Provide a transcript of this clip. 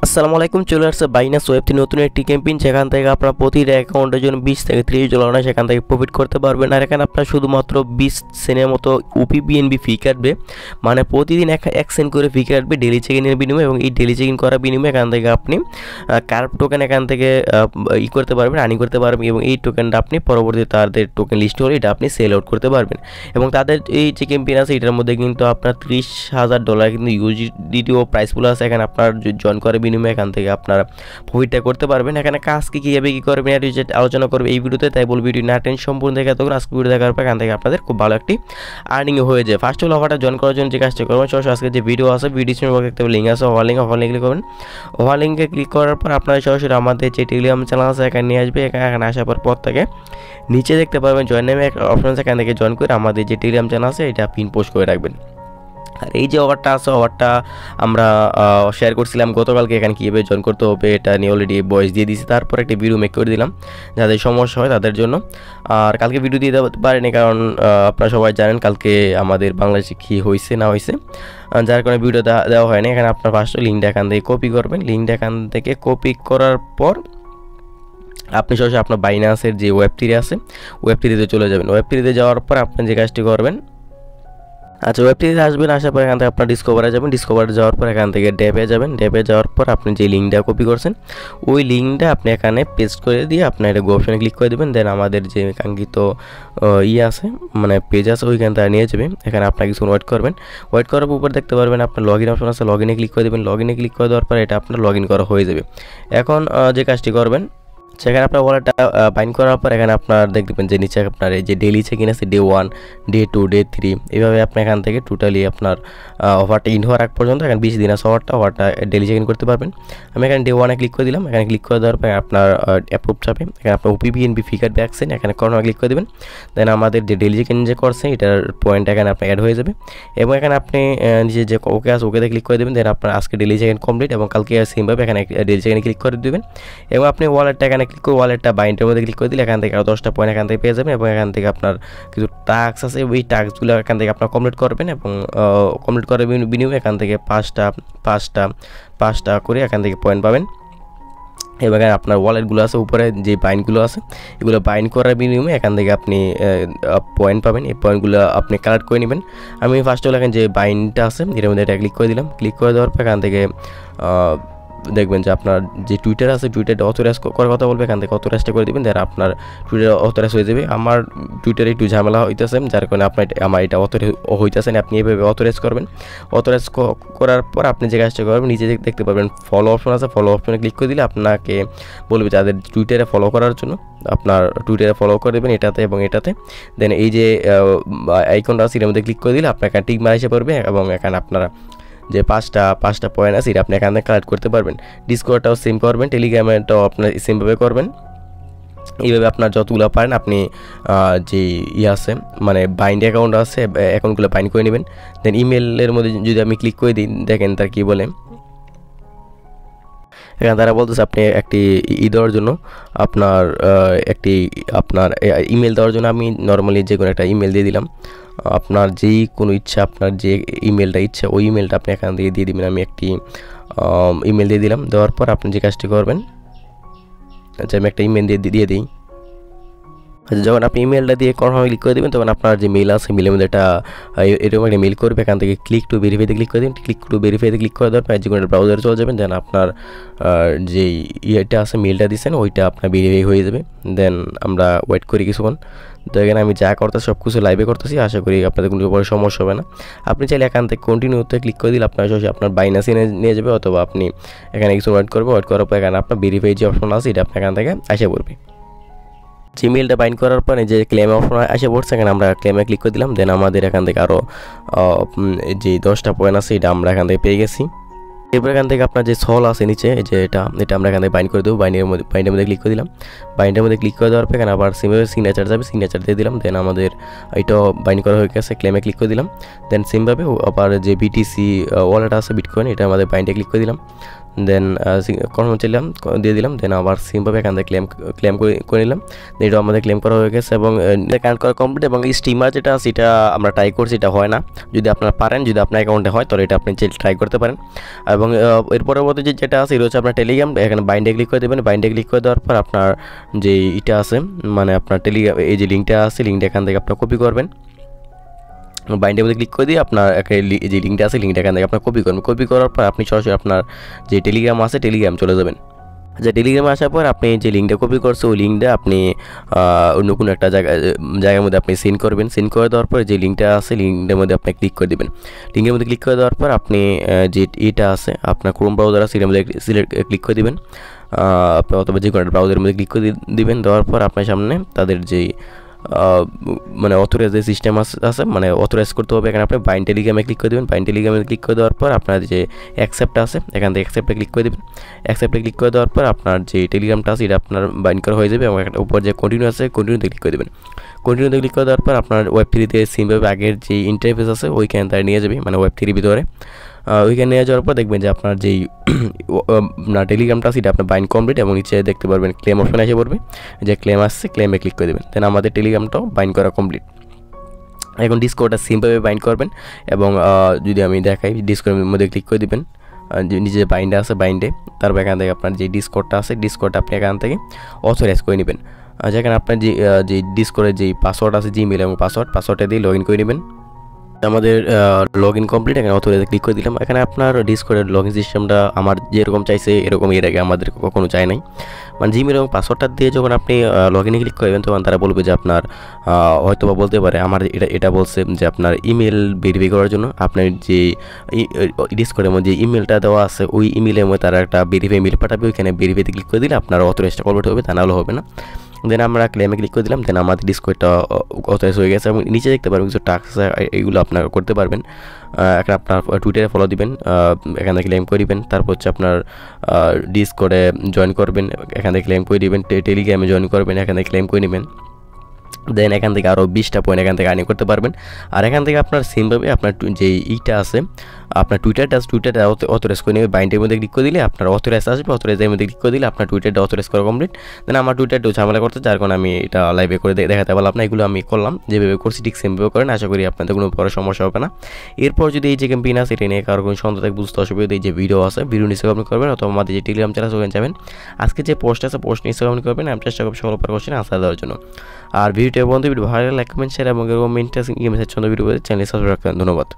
আসসালামু আলাইকুম। চলে আসছে বাইনান্স ওয়েব থেকে নতুন একটি ক্যাম্পেইন, যেখান থেকে আপনার প্রতিটা অ্যাকাউন্টের জন্য 20 থেকে 30 ডলার না সেখান থেকে প্রফিট করতে পারবেন। আর এখানে আপনার শুধুমাত্র 20 সেন্টের মতো UPBNB ফি কাটবে, মানে প্রতিদিন এক সেন্ট করে ফি কাটবে ডেলি চেক-ইনের বিনিময়ে। এবং এই ডেলি চেক-ইন করার বিনিময়ে এখান থেকে আপনি কার্ভ টোকেন এখান থেকে করতে পারবেন, আর্নিং করতে পারবেন। এবং এই টোকেনটা আপনি পরবর্তীতে তাদের টোকেন লিস্ট হলে এটা আপনি সেল আউট করতে পারবেন। এবং তাদের এই যে ক্যাম্পেইন আছে এটার মধ্যে কিন্তু আপনার $30,000 কিন্তু USDT ও প্রাইস পুল আছে। এখানে আপনার জয়েন করে বিনিময়ে এখান থেকে আপনারা প্রফিটটা করতে পারবেন। এখানে কাজ কীভাবে কী করবেন এর যে আলোচনা করবে এই ভিডিওতে, তাই বলবো ভিডিও না টেন সম্পূর্ণ দেখে তখন আজকে ভিডিও দেখার পর এখান থেকে আপনাদের খুব ভালো একটি আর্নিং হয়ে যায়। ফার্স্ট অফ অল অফারটা জয়েন করার জন্য যে কাজটা করবেন, সরাসরি আজকে যে ভিডিও আছে ভিডিও দেখতে হবে লিঙ্ক আছে, ওভার লিঙ্কে ক্লিক করবেন। ওভার লিঙ্কে ক্লিক করার পর আপনারা সরাসরি আমাদের যে টেলিগ্রাম চ্যানেল আছে এখানে নিয়ে আসবে। এখানে আসার পর থেকে নিচে দেখতে পাবেন জয়েন নামে একটা অপশন আছে, এখান থেকে জয়েন করে আমাদের যে টেলিগ্রাম চ্যানেল আছে এটা পিন পোস্ট করে রাখবেন। আর এই যে অফারটা আছে অফারটা আমরা শেয়ার করছিলাম গতকালকে, এখানে কীভাবে জয়েন করতে হবে এটা নিয়ে অলরেডি ভয়েস দিয়ে দিয়েছি, তারপর একটা ভিডিও মেক করে দিলাম যাদের সমস্যা হয় তাদের জন্য। আর কালকে ভিডিও দিতে পারিনি কারণ আপনারা সবাই জানেন কালকে আমাদের বাংলাদেশে কী হয়েছে না হয়েছে, যার কারণে ভিডিও দেওয়া হয়নি। এখানে আপনার ফার্স্ট লিঙ্কটা এখান থেকে কপি করবেন। লিঙ্কটা এখান থেকে কপি করার পর আপনি সরাসরি আপনার বাইনান্সের যে ওয়েব থ্রি আছে ওয়েব থ্রিতে চলে যাবেন। ওয়েব থ্রিতে যাওয়ার পর আপনি যে কাজটি করবেন, আচ্ছা ওয়েবসাইটে আসবেন, আসার পর এখান থেকে আপনার ডিসকভারে যাবেন। ডিসকভারে যাওয়ার পর এখান থেকে ড্যাবে যাবেন। ড্যাবে যাওয়ার পর আপনি যে লিঙ্কটা কপি করছেন ওই লিঙ্কটা আপনি এখানে পেস্ট করে দিয়ে আপনার এটা গো অপশনে ক্লিক করে দেবেন। দেন আমাদের যে কাঙ্ক্ষিত আছে মানে পেজ আছে ওইখান থেকে নিয়ে যাবে। এখানে আপনার কিছু ওয়েট করবেন। ওয়েট করার উপর দেখতে পারবেন আপনার লগ ইন অপশন আছে, লগ ইনে ক্লিক করে দেবেন। লগ ইনে ক্লিক করে দেওয়ার পর এটা আপনার লগ ইন করা হয়ে যাবে। এখন যে কাজটি করবেন সেখানে আপনার ওয়ালেটটা বাইন্ড করার পর এখানে আপনার দেখবেন যে নিচে আপনার এই যে ডেলি চেক-ইন আছে ডে 1, ডে 2, ডে 3, এইভাবে আপনি এখান থেকে টোটালি আপনার অফারটা ইন হওয়ার আগ পর্যন্ত এখানে 20 দিন আছে অফারটা ডেলি চেক-ইন করতে পারবেন। আমি এখানে ডে 1-এ ক্লিক করে দিলাম। এখানে ক্লিক করে দেওয়ার পর আপনার অ্যাপ্রুভ চাপে এখানে আপনার UPBNB ফি কাটবে অ্যাকশন, এখানে কর্নার ক্লিক করে দেবেন। দেন আমাদের যে ডেলি চেক-ইন যে করছে এটার পয়েন্ট এখানে আপনার অ্যাড হয়ে যাবে। এবং এখানে আপনি নিজে যে ওকে আছে ওকেতে ক্লিক করে দেবেন। দেন আপনার আজকে ডেলি চেক-ইন কমপ্লিট এবং কালকে সেমভাবে এখানে ডেলি চেক-ইনে ক্লিক করে দেবেন। এবং আপনি ওয়ালেটটা এখানে ক্লিক করে ওয়ালেটটা বাইন্ডের মধ্যে ক্লিক করে দিলে এখান থেকে আরও 10টা পয়েন্ট এখান থেকে পেয়ে যাবেন। এবং এখান থেকে আপনার কিছু টাস্ক আছে ওই টাস্কগুলো এখান থেকে আপনার কমপ্লিট করবেন। এবং কমপ্লিট করার বিনিময়ে এখান থেকে পাঁচটা করে এখান থেকে পয়েন্ট পাবেন। এবং আপনার ওয়ালেটগুলো আছে উপরে যে বাইন্ডগুলো আছে এগুলো বাইন্ড করার বিনিময়ে এখান থেকে আপনি পয়েন্ট পাবেন। এই পয়েন্টগুলো আপনি কালেক্ট করে নেবেন। আমি ফার্স্ট অফ অল এখানে যে বাইন্ডটা আছে এর মধ্যে এটা ক্লিক করে দিলাম। ক্লিক করে দেওয়ার পর এখান থেকে দেখবেন যে আপনার যে টুইটার আছে টুইটারটা অথরাইজ করার কথা বলবে, এখান থেকে অথরাইজটা করে দেবেন। দেন আপনার টুইটার অথরাইজ হয়ে যাবে। আমার টুইটারে একটু ঝামেলা হইতেছে যার কারণে আমার এটা অথরাইজ হইতেছে না। আপনি এভাবে অথরাইজ করবেন। অথরাইজ করার পর আপনি যে কাজটা করবেন নিচে দেখতে পাবেন ফলো অপশন আছে, ফলো অপশনে ক্লিক করে দিলে আপনাকে বলবে যাদের টুইটারে ফলো করার জন্য আপনার টুইটারে ফলো করে দেবেন এটাতে এবং এটাতে। দেন এই যে আইকনটা আছে এর মধ্যে ক্লিক করে দিলে আপনার এখানে টিক মার এসে পড়বে। এবং এখানে আপনারা যে পাঁচটা পয়েন্ট আছে এটা আপনি এখান থেকে কালেক্ট করতে পারবেন। ডিসকর্ডটাও সেম করবেন, টেলিগ্রামটাও আপনার সেমভাবে করবেন। এইভাবে আপনার যতগুলো পারেন আপনি যে আছে মানে বাইন্ড অ্যাকাউন্ট আছে অ্যাকাউন্টগুলো বাইন্ড করে নেবেন। দেন ইমেলের মধ্যে যদি আমি ক্লিক করে দিই দেখেন তার কী বলে, এখানে তারা বলতেছে আপনি একটি দেওয়ার জন্য আপনার ইমেল দেওয়ার জন্য আমি নর্মালি যে কোনো একটা ইমেল দিয়ে দিলাম। আপনার যেই কোনো ইচ্ছা আপনার যে ইমেলটা ইচ্ছা ওই ইমেলটা আপনি এখান থেকে দিয়ে দিবেন। আমি একটি ইমেল দিয়ে দিলাম। দেওয়ার পর আপনি যে কাজটি করবেন, আচ্ছা আমি একটা ইমেল দিয়ে দিই। আচ্ছা যখন আপনি ইমেলটা দিয়ে কনফার্মে ক্লিক করে দেবেন তখন আপনার যে মেল আছে মেলের মধ্যে এরকম একটা মেল করবে। এখান থেকে ক্লিক টু ভেরিফাইতে ক্লিক করে দেবেন। ক্লিক টু ভেরিফাইতে ক্লিক করে দেওয়ার পর যে কোনো একটা ব্রাউজারে চলে যাবেন। দেন আপনার যে ইয়েটা আছে মেলটা দিচ্ছেন ওইটা আপনার ভেরিফাই হয়ে যাবে। দেন আমরা ওয়েট করি কিছুক্ষণ। তো এখানে আমি যা করতেছি সব কিছু লাইভে করতেছি, আশা করি আপনাদের কোনো বড় সমস্যা হবে না। আপনি চাইলে এখান থেকে কন্টিনিউতে ক্লিক করে দিলে আপনার সরাসরি আপনার বাইনান্সে নিয়ে যাবে, অথবা আপনি এখানে কিছু ওয়েট করবে। ওয়েট করার পর এখানে আপনার ভেরিফাই যে অপশন আছে এটা আপনার এখান থেকে আসে পড়বে। জিমেলটা বাইন্ড করার পর যে ক্লেম অপশন আসে পড়ছে এখানে আমরা ক্লেমে ক্লিক করে দিলাম। দেন আমাদের এখান থেকে আরও যে 10টা পয়েন্ট আছে এটা আমরা এখান থেকে পেয়ে গেছি। এরপর এখান থেকে আপনার যে সল আছে নিচে যে এটা আমরা এখান থেকে বাইন্ড করে দেবো। বাইন্ডের মধ্যে ক্লিক করে দিলাম। বাইন্ডের মধ্যে ক্লিক করে দেওয়ার পর এখানে আবার সিমভাবে সিগনেচার যাবে, সিগনেচার দিয়ে দিলাম। দেন আমাদের এটাও বাইন্ড করা হয়ে গেছে, ক্লেমে ক্লিক করে দিলাম। দেন সিমভাবে আবার যে BTC ওয়ালেট আছে বিটকয়েন এটা আমাদের বাইন্ডে ক্লিক করে দিলাম। দেন কনফার্ম দিয়ে দিলাম। দেন আবার সিমভাবে এখান থেকে ক্লেম করে নিলাম। এটা আমাদের ক্লেম করা হয়ে গেছে এবং কানেক্ট করা কমপ্লিট। এবং স্টিমার যেটা আছে এটা আমরা ট্রাই করছি, এটা হয় না। যদি আপনারা পারেন, যদি আপনার অ্যাকাউন্টে হয় তাহলে এটা আপনি ট্রাই করতে পারেন। এবং এর পরবর্তী যেটা আছে এটা হচ্ছে আপনার টেলিগ্রাম। এখানে বাইন্ডে ক্লিক করে দেবেন। বাইন্ডে ক্লিক করে দেওয়ার পর আপনার যে এটা আছে মানে আপনার টেলিগ্রাম এই যে লিঙ্কটা আছে, লিঙ্কটা এখান থেকে আপনার কপি করবেন। বাইন্ডের মধ্যে ক্লিক করে দিয়ে আপনার যে লিঙ্কটা আছে লিঙ্কটা এখান থেকে আপনার কপি করবেন। কপি করার পর আপনি সরাসরি আপনার যে টেলিগ্রাম আছে টেলিগ্রাম চলে যাবেন। যে টেলিগ্রামে আসার পর আপনি যে লিঙ্কটা কপি করছে ওই লিঙ্কটা আপনি অন্য কোনো একটা জায়গার মধ্যে আপনি সেন্ড করবেন। সেন্ড করে দেওয়ার পর যে লিঙ্কটা আছে লিঙ্কটার মধ্যে আপনি ক্লিক করে দেবেন। লিঙ্কের মধ্যে ক্লিক করে দেওয়ার পর আপনি যে এটা আছে আপনার ক্রোম ব্রাউজার আছে সেটার মধ্যে ক্লিক করে দেবেন, অথবা যে কোনো একটা ব্রাউজারের মধ্যে ক্লিক করে দিবেন। দেওয়ার পর আপনার সামনে তাদের যেই মানে অথরাইজ যে সিস্টেম আছে মানে অথরাইজ করতে হবে। এখানে আপনি বাইন্ড টেলিগ্রামে ক্লিক করে দেবেন। বাইন্ড টেলিগ্রামে ক্লিক করে দেওয়ার পর আপনার যে অ্যাকসেপ্ট আছে এখান থেকে অ্যাকসেপ্টে ক্লিক করে দেবেন। অ্যাকসেপ্টে ক্লিক করে দেওয়ার পর আপনার যে টেলিগ্রামটা আছে এটা আপনার বাইন্ড করা হয়ে যাবে। এবং একটা উপর যে কন্টিনিউ আছে কন্টিনিউতে ক্লিক করে দেবেন। কন্টিনিউতে ক্লিক করে দেওয়ার পর আপনার ওয়েব3তে সিমভাবে আগের যে ইন্টারফেস আছে ওইখানে তারা নিয়ে যাবে, মানে ওয়েব3 ভিতরে ওইখানে নিয়ে যাওয়ার পর দেখবেন যে আপনার যেই টেলিগ্রামটা আছে এটা আপনার বাইন্ড কমপ্লিট। এবং নিচে দেখতে পারবেন ক্লেম অপশন এসে পড়বে, যে ক্লেম আসছে ক্লেমে ক্লিক করে দেবেন। দেন আমাদের টেলিগ্রামটাও বাইন্ড করা কমপ্লিট। এখন ডিসকর্ডটা সিম্পলভাবে বাইন্ড করবেন। এবং যদি আমি দেখাই ডিসকর্ডের মধ্যে ক্লিক করে দেবেন, নিচে যে বাইন্ডে আছে বাইন্ডে, তারপর এখান থেকে আপনার যে ডিসকর্ডটা আছে ডিসকর্ডটা আপনি এখান থেকে অথরাইজ করে নেবেন। যেখানে আপনার যে ডিসকর্ডের যেই পাসওয়ার্ড আছে জিমেল এবং পাসওয়ার্ডটা দিয়ে লগ ইন করে নেবেন। আমাদের লগ ইন কমপ্লিট। এখানে অথরাইজে ক্লিক করে দিলাম। এখানে আপনার ডিসকর্ডের লগ ইন সিস্টেমটা আমার যেরকম চাইছে এরকম এর আগে আমাদের কখনো চায় নাই। মানে জিমেল এবং পাসওয়ার্ডটা দিয়ে যখন আপনি লগ ইনে ক্লিক করবেন তখন তারা বলবে যে আপনার হয়তো বা বলতে পারে আমার এটা বলছে যে আপনার ইমেল ভেরিফাই করার জন্য আপনার যে ডিসকর্ডের মধ্যে যে ইমেলটা দেওয়া আছে ওই ইমেলের মধ্যে তারা একটা ভেরিফাই ইমেল পাঠাবে। ওইখানে ভেরিফাইতে ক্লিক করে দিলে আপনার অথরাইজটা কমপ্লিট হবে, তা নাহলে হবে না। দেন আমরা ক্লেমে ক্লিক করে দিলাম। দেন আমাদের ডিসকর্ডটা অথরাইজ হয়ে গেছে। এবং নিচে দেখতে পারবেন কিছু টাস্ক আছে, এইগুলো আপনারা করতে পারবেন। এখানে আপনার টুইটারে ফলো দিবেন, এখানে ক্লেম করে দিবেন। তারপর হচ্ছে আপনার ডিসকর্ডে জয়েন করবেন, এখান থেকে ক্লেম করে দিবেন। টেলিগ্রামে জয়েন করবেন, এখানে ক্লেম করে নেবেন। দেন এখান থেকে আরও 20টা পয়েন্ট এখান থেকে আর্নিং করতে পারবেন। আর এখান থেকে আপনার সিমভাবে আপনার যে ইটা আছে আপনার টুইটারটা অথরাইজ করে নেবে। বাইন্ডের মধ্যে ক্লিক করে দিলে আপনার অথরাইজ আসবে। অথরাইজের মধ্যে ক্লিক করে দিলে আপনার টুইটারটা অথরাইজ করা কমপ্লিট। দেন আমার টুইটারটা ঝামেলা করতে, যার কারণে আমি এটা লাইভে করে দেখাতে পারলাম না। এগুলো আমি করলাম যেভাবে করছি ঠিক সেমভাবে করেন, আশা করি আপনাদের কোনো বড় সমস্যা হবে না। এরপর যদি এই যে ক্যাম্পেইন আছে এটা নিয়ে কারো কোনো সন্দেহ থাকে বুঝতে অসুবিধা, এই যে ভিডিও আছে ভিডিও নিচে কমেন্ট করবেন, অথবা আমাদের যে টেলিগ্রাম চ্যানেল ওখানে যাবেন। আজকে যে পোস্ট আছে পোস্ট নিচে কমেন্ট করবেন, আমি চেষ্টা করব সকল প্রকার কোশ্চেন আনসার দেওয়ার জন্য। আর ভিডিওটা বন্ধু ভিডিও ভালো লাগলে লাইক কমেন্ট শেয়ার এবং এরকম interesting game section video channel subscribe করুন। ধন্যবাদ।